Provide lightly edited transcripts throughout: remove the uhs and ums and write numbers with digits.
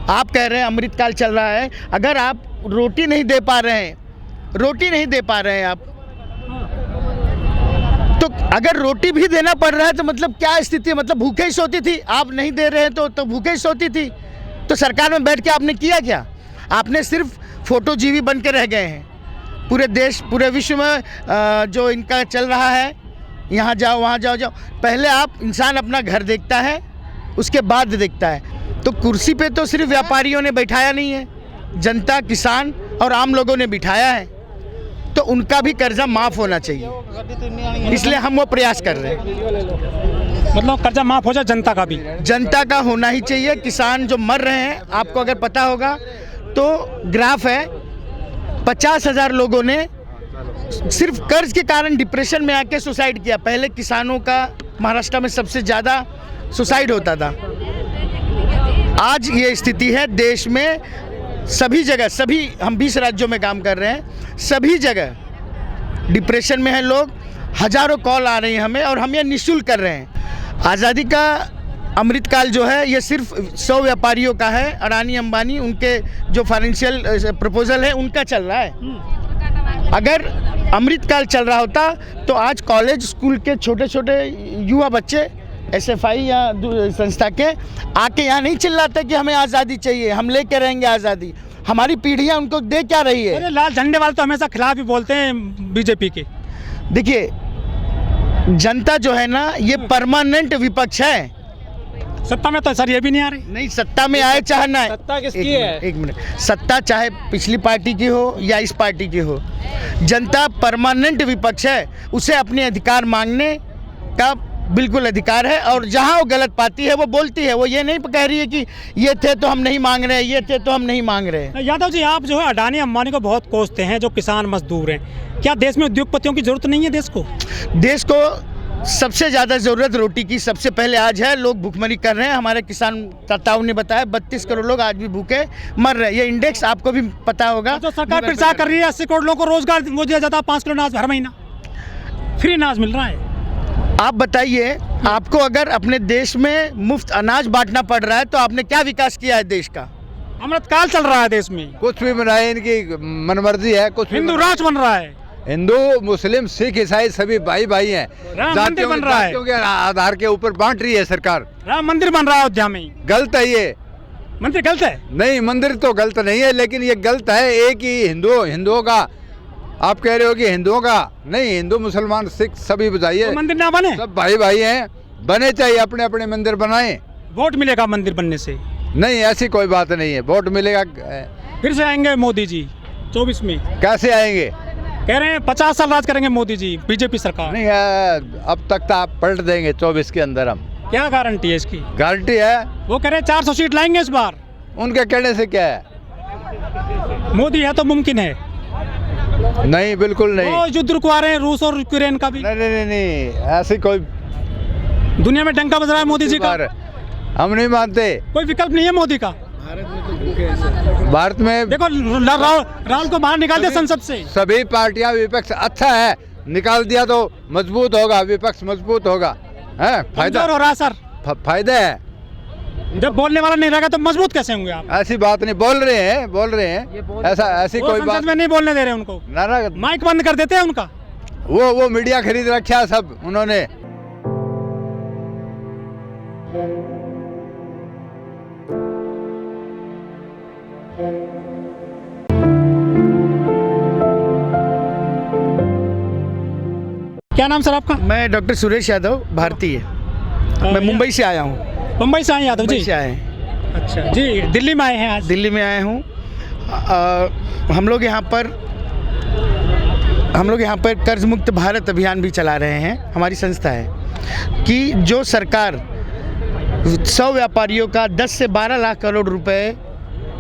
आप कह रहे हैं अमृतकाल चल रहा है, अगर आप रोटी नहीं दे पा रहे हैं आप, तो अगर रोटी भी देना पड़ रहा है तो मतलब क्या स्थिति है? मतलब भूखे ही सोती थी, आप नहीं दे रहे हैं तो भूखे ही सोती थी। तो सरकार में बैठ के आपने किया क्या? आपने सिर्फ फोटोजीवी बन के रह गए हैं। पूरे देश पूरे विश्व में जो इनका चल रहा है, यहाँ जाओ वहाँ जाओ, पहले आप इंसान अपना घर देखता है, उसके बाद देखता है। तो कुर्सी पे तो सिर्फ व्यापारियों ने बैठाया नहीं है, जनता, किसान और आम लोगों ने बिठाया है। तो उनका भी कर्जा माफ़ होना चाहिए, इसलिए हम वो प्रयास कर रहे हैं। मतलब कर्जा माफ़ हो जाए जनता का भी, जनता का होना ही चाहिए। किसान जो मर रहे हैं, आपको अगर पता होगा तो ग्राफ है, 50,000 लोगों ने सिर्फ कर्ज के कारण डिप्रेशन में आके सुसाइड किया। पहले किसानों का महाराष्ट्र में सबसे ज़्यादा सुसाइड होता था। आज ये स्थिति है देश में, सभी जगह, सभी हम 20 राज्यों में काम कर रहे हैं, सभी जगह डिप्रेशन में हैं लोग। हज़ारों कॉल आ रही हैं हमें और हम ये निःशुल्क कर रहे हैं। आज़ादी का अमृतकाल जो है ये सिर्फ 100 व्यापारियों का है, अडानी अंबानी, उनके जो फाइनेंशियल प्रपोजल है उनका चल रहा है। अगर अमृतकाल चल रहा होता तो आज कॉलेज स्कूल के छोटे छोटे युवा बच्चे SFI या संस्था के आके यहाँ नहीं चिल्लाते कि हमें आज़ादी चाहिए, हम लेके रहेंगे आज़ादी। हमारी पीढ़ियाँ उनको दे क्या रही है? अरे लाल झंडे वाले तो हमेशा खिलाफ ही बोलते हैं बीजेपी के। देखिए, जनता जो है ना, ये परमानेंट विपक्ष है। सत्ता में तो सर ये भी नहीं आ रही। नहीं, सत्ता में आए चाहे ना, सत्ता किसकी है? एक मिनट, सत्ता चाहे पिछली पार्टी की हो या इस पार्टी की हो, जनता परमानेंट विपक्ष है। उसे अपने अधिकार मांगने का बिल्कुल अधिकार है, और जहां वो गलत पाती है वो बोलती है। वो ये नहीं कह रही है कि ये थे तो हम नहीं मांग रहे, ये थे तो हम नहीं मांग रहे। यादव जी, आप जो है अडानी अंबानी को बहुत कोसते हैं, जो किसान मजदूर हैं। क्या देश में उद्योगपतियों की जरूरत नहीं है? देश को सबसे ज़्यादा ज़रूरत रोटी की सबसे पहले आज है। लोग भूखमरी कर रहे हैं। हमारे किसान ताताओं ने बताया 32 करोड़ लोग आज भी भूखे मर रहे हैं। ये इंडेक्स आपको भी पता होगा। तो सरकार प्रचार कर रही है 80 करोड़ लोगों को रोजगार वो दिया जाता है, 5 किलो अनाज हर महीना फ्री अनाज मिल रहा है। आप बताइए, आपको अगर अपने देश में मुफ्त अनाज बांटना पड़ रहा है तो आपने क्या विकास किया है देश का? अमृतकाल चल रहा है देश में, कुछ भी बनाए, इनकी मनमर्जी है। कुछ हिंदू राज बन रहा है। हिंदू, मुस्लिम, सिख, ईसाई सभी भाई भाई हैं। राम मंदिर बन रहा है, क्योंकि आधार के ऊपर बांट रही है सरकार। राम मंदिर बन रहा है अयोध्या में। गलत है ये मंदिर, गलत है? नहीं, मंदिर तो गलत नहीं है, लेकिन ये गलत है। एक ही हिंदुओं का आप कह रहे हो कि हिंदुओं का नहीं, हिंदू मुसलमान सिख सभी बताइए, तो मंदिर ना बने? सब भाई भाई हैं, बने चाहिए, अपने अपने मंदिर बनाएं। वोट मिलेगा मंदिर बनने से? नहीं, ऐसी कोई बात नहीं है। वोट मिलेगा, फिर से आएंगे मोदी जी 24 में। कैसे आएंगे? कह रहे हैं 50 साल राज करेंगे मोदी जी, बीजेपी सरकार। नहीं, अब तक तो आप पलट देंगे 24 के अंदर हम। क्या गारंटी है इसकी? गारंटी है, वो कह रहे हैं 400 सीट लाएंगे इस बार। उनके कहने से क्या है? मोदी है तो मुमकिन है। नहीं, बिल्कुल नहीं। वो युद्ध रुकवा रहे हैं रूस और यूक्रेन का भी। नहीं, ऐसी कोई दुनिया में डंका बज रहा है मोदी जी का। हम नहीं मानते। कोई विकल्प नहीं है मोदी का। भारत में देखो, राहुल को बाहर निकाल दिया संसद से। सभी पार्टियां, विपक्ष अच्छा है, निकाल दिया तो मजबूत होगा, विपक्ष मजबूत होगा। है फायदा हो रहा है सर, फायदा है। जब बोलने वाला नहीं रहेगा तो मजबूत कैसे होंगे आप? ऐसी बात नहीं, बोल रहे हैं ऐसी कोई बात में नहीं बोलने दे रहे उनको। ना, माइक बंद कर देते हैं उनका। वो मीडिया खरीद रखा है सब उन्होंने। क्या नाम सर आपका? मैं डॉक्टर सुरेश यादव, भारतीय। मैं मुंबई से आया हूँ। मुंबई से आए यादव जी? से आए हैं। अच्छा जी, दिल्ली में आए हैं आज? दिल्ली में आए हूँ। हम लोग यहाँ पर कर्ज मुक्त भारत अभियान भी चला रहे हैं। हमारी संस्था है कि जो सरकार 100 व्यापारियों का 10 से 12 लाख करोड़ रुपए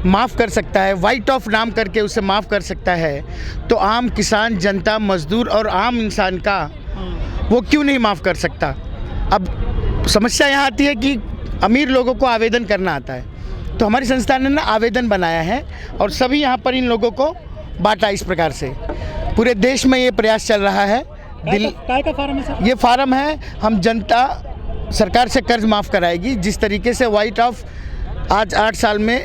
माफ़ कर सकता है, वाइट ऑफ नाम करके उसे माफ़ कर सकता है, तो आम किसान, जनता, मजदूर और आम इंसान का वो क्यों नहीं माफ़ कर सकता? अब समस्या यहाँ आती है कि अमीर लोगों को आवेदन करना आता है, तो हमारी संस्था ने ना आवेदन बनाया है और सभी यहाँ पर इन लोगों को बांटा। इस प्रकार से पूरे देश में ये प्रयास चल रहा है। काय का फार्म है सर? ये फार्म है, हम जनता सरकार से कर्ज माफ़ कराएगी। जिस तरीके से वाइट ऑफ आज 8 साल में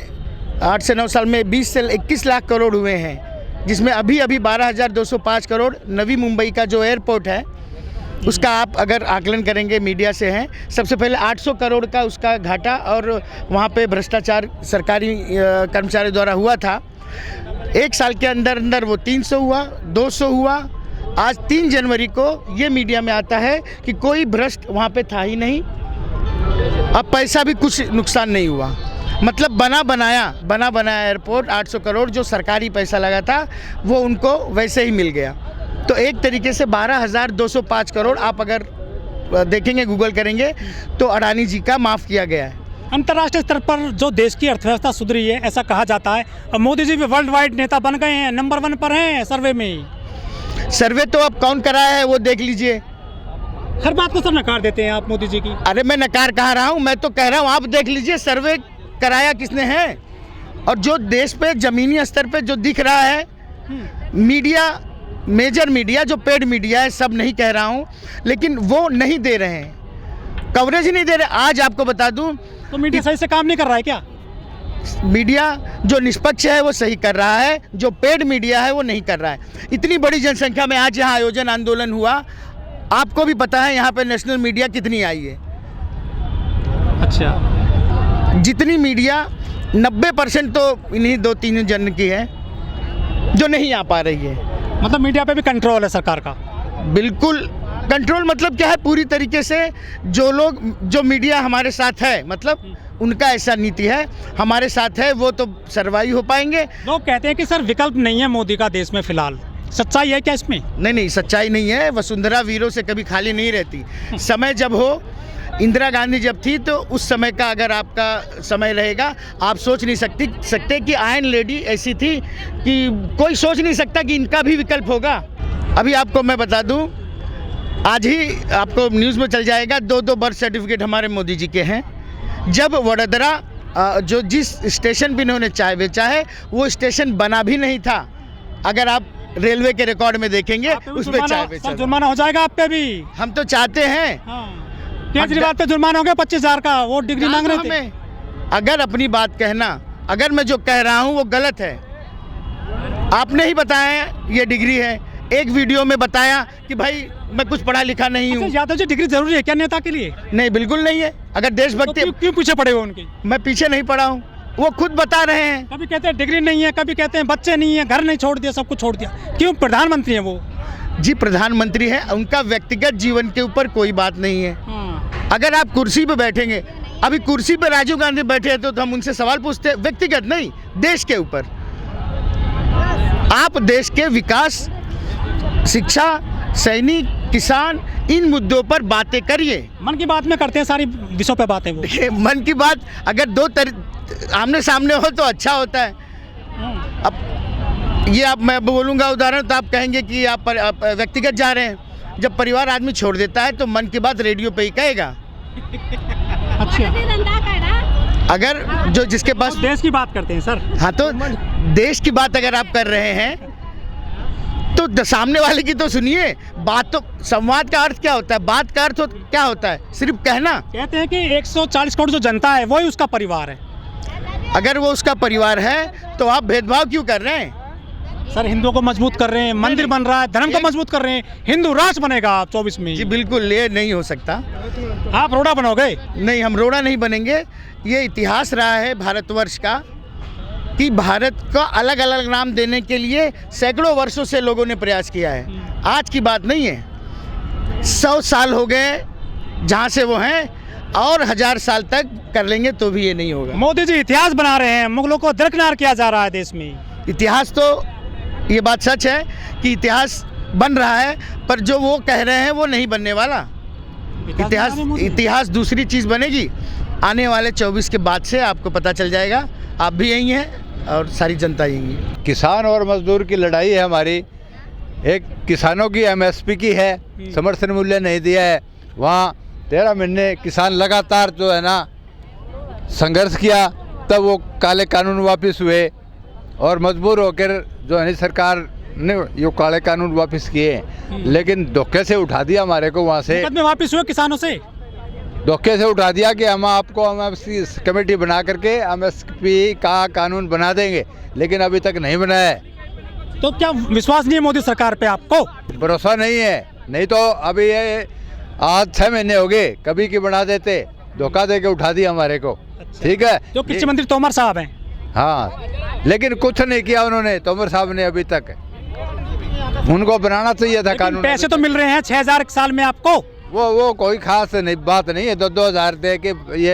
8 से 9 साल में 20 से 21 लाख करोड़ हुए हैं, जिसमें अभी 12,205 करोड़ नवी मुंबई का जो एयरपोर्ट है उसका आप अगर आकलन करेंगे, मीडिया से हैं, सबसे पहले 800 करोड़ का उसका घाटा और वहाँ पे भ्रष्टाचार सरकारी कर्मचारी द्वारा हुआ था। 1 साल के अंदर अंदर वो 300 हुआ, 200 हुआ। आज 3 जनवरी को ये मीडिया में आता है कि कोई भ्रष्ट वहाँ पे था ही नहीं, अब पैसा भी कुछ नुकसान नहीं हुआ। मतलब बना बनाया एयरपोर्ट 800 करोड़ जो सरकारी पैसा लगा था वो उनको वैसे ही मिल गया। तो एक तरीके से 12,205 करोड़ आप अगर देखेंगे, गूगल करेंगे तो अडानी जी का माफ़ किया गया है। अंतर्राष्ट्रीय स्तर पर जो देश की अर्थव्यवस्था सुधरी है ऐसा कहा जाता है, और मोदी जी भी वर्ल्ड वाइड नेता बन गए हैं, नंबर 1 पर हैं सर्वे में। सर्वे तो अब कौन कराया है वो देख लीजिए। हर बात को सर नकार देते हैं आप मोदी जी की। अरे मैं नकार कहाँ रहा हूँ, मैं तो कह रहा हूँ आप देख लीजिए सर्वे कराया किसने है। और जो देश पे ज़मीनी स्तर पे जो दिख रहा है, मीडिया, मेजर मीडिया जो पेड मीडिया है, सब नहीं कह रहा हूँ, लेकिन वो नहीं दे रहे हैं, कवरेज ही नहीं दे रहे। आज आपको बता दूँ तो मीडिया सही से काम नहीं कर रहा है क्या? मीडिया जो निष्पक्ष है वो सही कर रहा है, जो पेड मीडिया है वो नहीं कर रहा है। इतनी बड़ी जनसंख्या में आज यहाँ आयोजन आंदोलन हुआ, आपको भी पता है यहाँ पे नेशनल मीडिया कितनी आई है। अच्छा, जितनी मीडिया 90% तो इन्हीं 2-3 जन की है जो नहीं आ पा रही है। मतलब मीडिया पे भी कंट्रोल है सरकार का? बिल्कुल कंट्रोल मतलब क्या है, पूरी तरीके से जो लोग, जो मीडिया हमारे साथ है, मतलब उनका ऐसा नीति है, हमारे साथ है वो तो सर्वाइव हो पाएंगे। लोग कहते हैं कि सर विकल्प नहीं है मोदी का देश में फिलहाल, सच्चाई है क्या इसमें? नहीं, सच्चाई नहीं है। वसुंधरा वीरों से कभी खाली नहीं रहती। समय जब हो, इंदिरा गांधी जब थी तो उस समय का अगर आपका समय रहेगा, आप सोच नहीं सकते कि आयरन लेडी ऐसी थी कि कोई सोच नहीं सकता कि इनका भी विकल्प होगा। अभी आपको मैं बता दूं, आज ही आपको न्यूज़ में चल जाएगा, 2 बर्थ सर्टिफिकेट हमारे मोदी जी के हैं। जब वडोदरा जो जिस स्टेशन पे इन्होंने चाय बेचा है वो स्टेशन बना भी नहीं था। अगर आप रेलवे के रिकॉर्ड में देखेंगे उसमें चाय बेचा। जुर्माना हो जाएगा आप पे भी। हम तो चाहते हैं। केजरीवाल पे जुर्माना हो गया 25,000 का, वो डिग्री मांग रहे थे। अगर अपनी बात कहना, अगर मैं जो कह रहा हूँ वो गलत है, आपने ही बताया ये डिग्री है, एक वीडियो में बताया कि भाई मैं कुछ पढ़ा लिखा नहीं हूँ। यादव जी डिग्री जरूरी है क्या नेता के लिए? नहीं, बिल्कुल नहीं है। अगर देशभक्ति तो क्यों पीछे पड़े हो उनके? मैं पीछे नहीं पड़ा हूँ, वो खुद बता रहे हैं। कभी कहते हैं डिग्री नहीं है, कभी कहते हैं बच्चे नहीं है, घर नहीं छोड़ दिया, सब कुछ छोड़ दिया। क्यों? प्रधानमंत्री है वो जी, प्रधानमंत्री है, उनका व्यक्तिगत जीवन के ऊपर कोई बात नहीं है। अगर आप कुर्सी पे बैठेंगे, अभी कुर्सी पे राजीव गांधी बैठे हैं तो हम उनसे सवाल पूछते हैं, व्यक्तिगत नहीं, देश के ऊपर। आप देश के विकास, शिक्षा, सैनिक, किसान, इन मुद्दों पर बातें करिए। मन की बात में करते हैं सारी विषयों पे बातें। वो मन की बात अगर आमने सामने हो तो अच्छा होता है। अब ये मैं बोलूँगा उदाहरण तो आप कहेंगे कि आप व्यक्तिगत जा रहे हैं। जब परिवार आदमी छोड़ देता है तो मन की बात रेडियो पे ही कहेगा। अच्छा, अगर जो जिसके पास देश की बात करते हैं सर। हाँ, तो देश की बात अगर आप कर रहे हैं तो सामने वाले की तो सुनिए बात। तो संवाद का अर्थ क्या होता है, बात का अर्थ क्या होता है? सिर्फ कहना। कहते हैं कि 140 करोड़ जो जनता है वही उसका परिवार है। अगर वो उसका परिवार है तो आप भेदभाव क्यों कर रहे हैं? सर हिंदुओं को मजबूत कर रहे हैं, मंदिर बन रहा है, धर्म को मजबूत कर रहे हैं, हिंदू राष्ट्र बनेगा आप 24 में। जी बिल्कुल, ये नहीं हो सकता। आप रोड़ा बनोगे? नहीं, हम रोड़ा नहीं बनेंगे। ये इतिहास रहा है भारतवर्ष का कि भारत का अलग अलग नाम देने के लिए सैकड़ों वर्षों से लोगों ने प्रयास किया है। आज की बात नहीं है। 100 साल हो गए जहाँ से वो हैं, और 1000 साल तक कर लेंगे तो भी ये नहीं होगा। मोदी जी इतिहास बना रहे हैं, मुगलों को दरकिनार किया जा रहा है देश में। इतिहास तो, ये बात सच है कि इतिहास बन रहा है, पर जो वो कह रहे हैं वो नहीं बनने वाला। इतिहास दूसरी चीज़ बनेगी। आने वाले 24 के बाद से आपको पता चल जाएगा। आप भी यही हैं और सारी जनता यही है। किसान और मजदूर की लड़ाई है हमारी। एक किसानों की MSP की है, समर्थन मूल्य नहीं दिया है। वहाँ 13 महीने किसान लगातार जो है ना संघर्ष किया, तब वो काले कानून वापस हुए और मजबूर होकर जो है सरकार ने ये काले कानून वापस किए, लेकिन धोखे से उठा दिया हमारे को वहाँ से। वापस हुए किसानों से धोखे से उठा दिया कि हम आपको एमएसपी कमेटी बना करके एमएसपी का कानून बना देंगे, लेकिन अभी तक नहीं बनाया है। तो क्या विश्वास नहीं है मोदी सरकार पे आपको? भरोसा नहीं है, नहीं तो अभी ये आज 6 महीने हो गए, कभी की बना देते, धोखा दे के उठा दिया हमारे को। ठीक है, जो कृषि मंत्री तोमर साहब हैं, हाँ, लेकिन कुछ नहीं किया उन्होंने, तोमर साहब ने अभी तक। उनको बनाना चाहिए था लेकिन कानून। पैसे तो मिल रहे हैं 6,000 एक साल में आपको। वो कोई खास नहीं बात नहीं है, 2-2 हज़ार दे के ये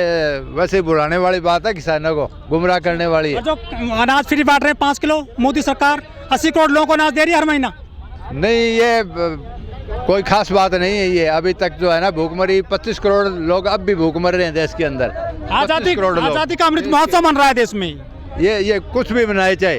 वैसे ही बुलाने वाली बात है, किसानों को गुमराह करने वाली है। और जो अनाज फ्री बांट रहे हैं 5 किलो, मोदी सरकार 80 करोड़ लोगों को अनाज दे रही है हर महीना। नहीं, ये कोई खास बात नहीं है। ये अभी तक जो है ना भूखमरी 25 करोड़ लोग अब भी भूख मर रहे हैं देश के अंदर। 25 करोड़ लोग। आजादी का अमृत महोत्सव मन रहा है देश में। ये कुछ भी बनाए चाहे